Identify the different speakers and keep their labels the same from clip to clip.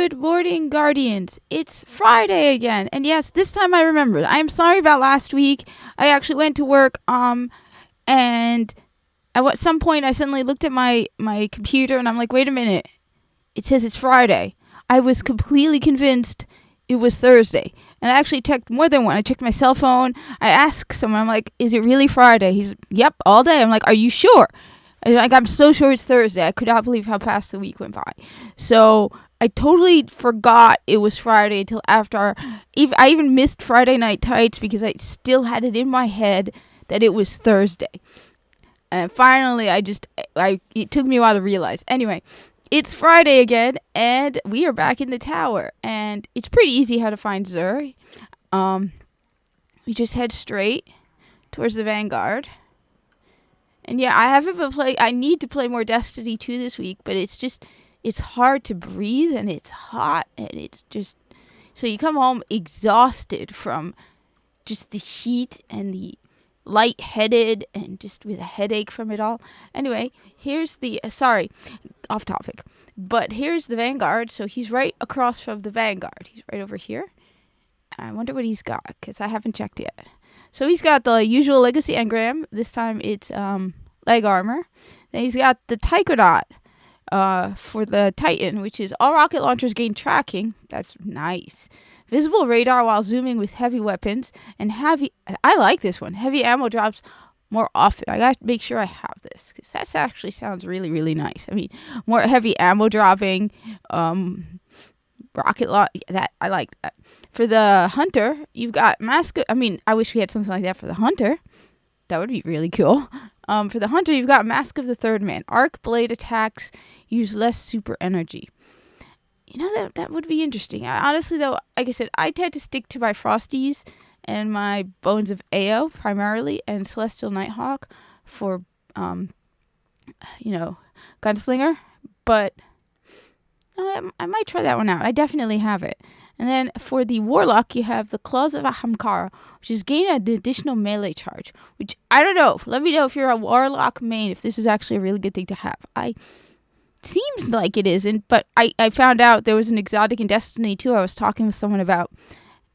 Speaker 1: Good morning, Guardians. It's Friday again. And yes, this time I remembered. I'm sorry about last week. I actually went to work, and at some point I suddenly looked at my computer and I'm like, wait a minute. It says it's Friday. I was completely convinced it was Thursday. And I actually checked more than one. I checked my cell phone. I asked someone, I'm like, is it really Friday? He's, yep, all day. I'm like, are you sure? I'm so sure it's Thursday. I could not believe how fast the week went by. So I totally forgot it was Friday until after. I even missed Friday Night Tights because I still had it in my head that it was Thursday. And finally, it took me a while to realize. Anyway, it's Friday again, and we are back in the tower. And it's pretty easy how to find Zur. We just head straight towards the Vanguard. And yeah, I need to play more Destiny 2 this week, but it's hard to breathe, and it's hot, and it's just, so you come home exhausted from just the heat and the lightheaded and just with a headache from it all. Anyway, here's off topic, but here's the Vanguard. So he's right across from the Vanguard. He's right over here. I wonder what he's got, because I haven't checked yet. So he's got the usual Legacy engram. This time it's leg armor. Then he's got the Taikonaut for the Titan, which is all rocket launchers gain tracking. That's nice. Visible radar while zooming with heavy weapons. And I like this one. Heavy ammo drops more often. I got to make sure I have this, because that actually sounds really, really nice. I mean, more heavy ammo dropping, rocket launch. I like that. For the Hunter, you've got I wish we had something like that for the Hunter. That would be really cool. For the Hunter, you've got Mask of the Third Man. Arc blade attacks use less super energy. You know, that would be interesting. Honestly, though, like I said, I tend to stick to my Frosties and my Bones of Ao primarily, and Celestial Nighthawk for, Gunslinger. But I might try that one out. I definitely have it. And then for the Warlock, you have the Claws of Ahamkara, which is gain an additional melee charge, which I don't know. Let me know if you're a Warlock main, if this is actually a really good thing to have. Seems like it isn't, but I found out there was an exotic in Destiny 2 I was talking with someone about.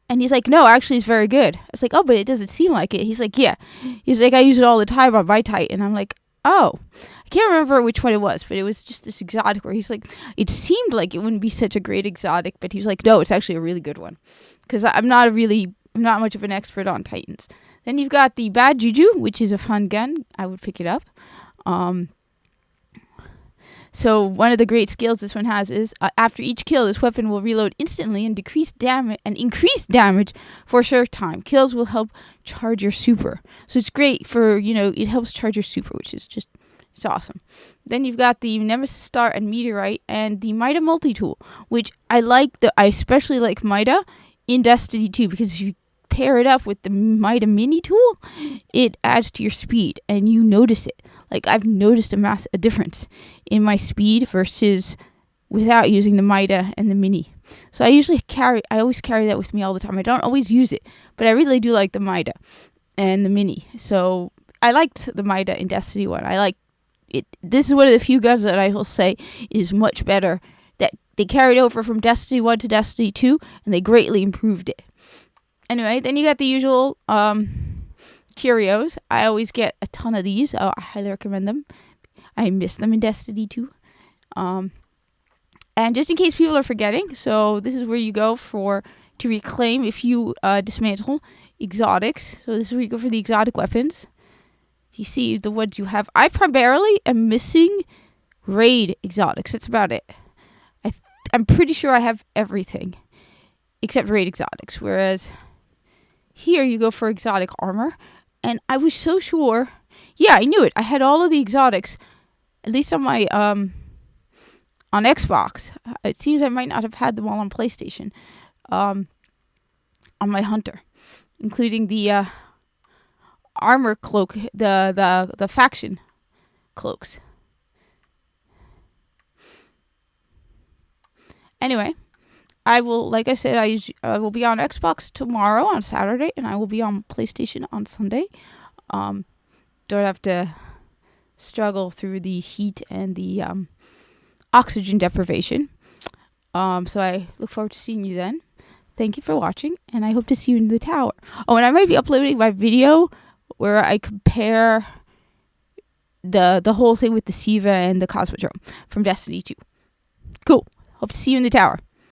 Speaker 1: And he's like, no, actually it's very good. I was like, oh, but it doesn't seem like it. He's like, yeah. He's like, I use it all the time on my Titan. And I'm like, oh. I can't remember which one it was, but it was just this exotic where he's like, it seemed like it wouldn't be such a great exotic, but he was like, no, it's actually a really good one. Because I'm not much of an expert on Titans. Then you've got the Bad Juju, which is a fun gun. I would pick it up. So one of the great skills this one has is after each kill, this weapon will reload instantly and increase damage for a short time. Kills will help charge your super. So it's great for, it helps charge your super, which is just, it's awesome. Then you've got the Nemesis Star and Meteorite and the Mida multi-tool, which I especially like Mida in Destiny 2, because if you pair it up with the Mida mini tool, it adds to your speed and you notice it. Like, I've noticed a difference in my speed versus without using the Mida and the mini. So I always carry that with me all the time. I don't always use it, but I really do like the Mida and the mini. So I liked the Mida in Destiny 1. I like it. This is one of the few guns that I will say is much better, that they carried over from Destiny 1 to Destiny 2, and they greatly improved it. Anyway, then you got the usual Curios. I always get a ton of these. I highly recommend them. I miss them in Destiny 2. And just in case people are forgetting, so this is where you go to reclaim if you dismantle exotics. So this is where you go for the exotic weapons. You see the ones you have. I primarily am missing raid exotics. That's about it. I'm pretty sure I have everything except raid exotics. Whereas here you go for exotic armor. And I was so sure. Yeah, I knew it. I had all of the exotics, at least on my on Xbox. It seems I might not have had them all on PlayStation. On my Hunter, including the armor cloak, the faction cloaks. Anyway, I will, like I said, I will be on Xbox tomorrow on Saturday, and I will be on PlayStation on Sunday. Don't have to struggle through the heat and the oxygen deprivation. So I look forward to seeing you then. Thank you for watching, and I hope to see you in the tower. Oh, and I might be uploading my video where I compare the whole thing with the Siva and the Cosmodrome from Destiny 2. Cool. Hope to see you in the tower.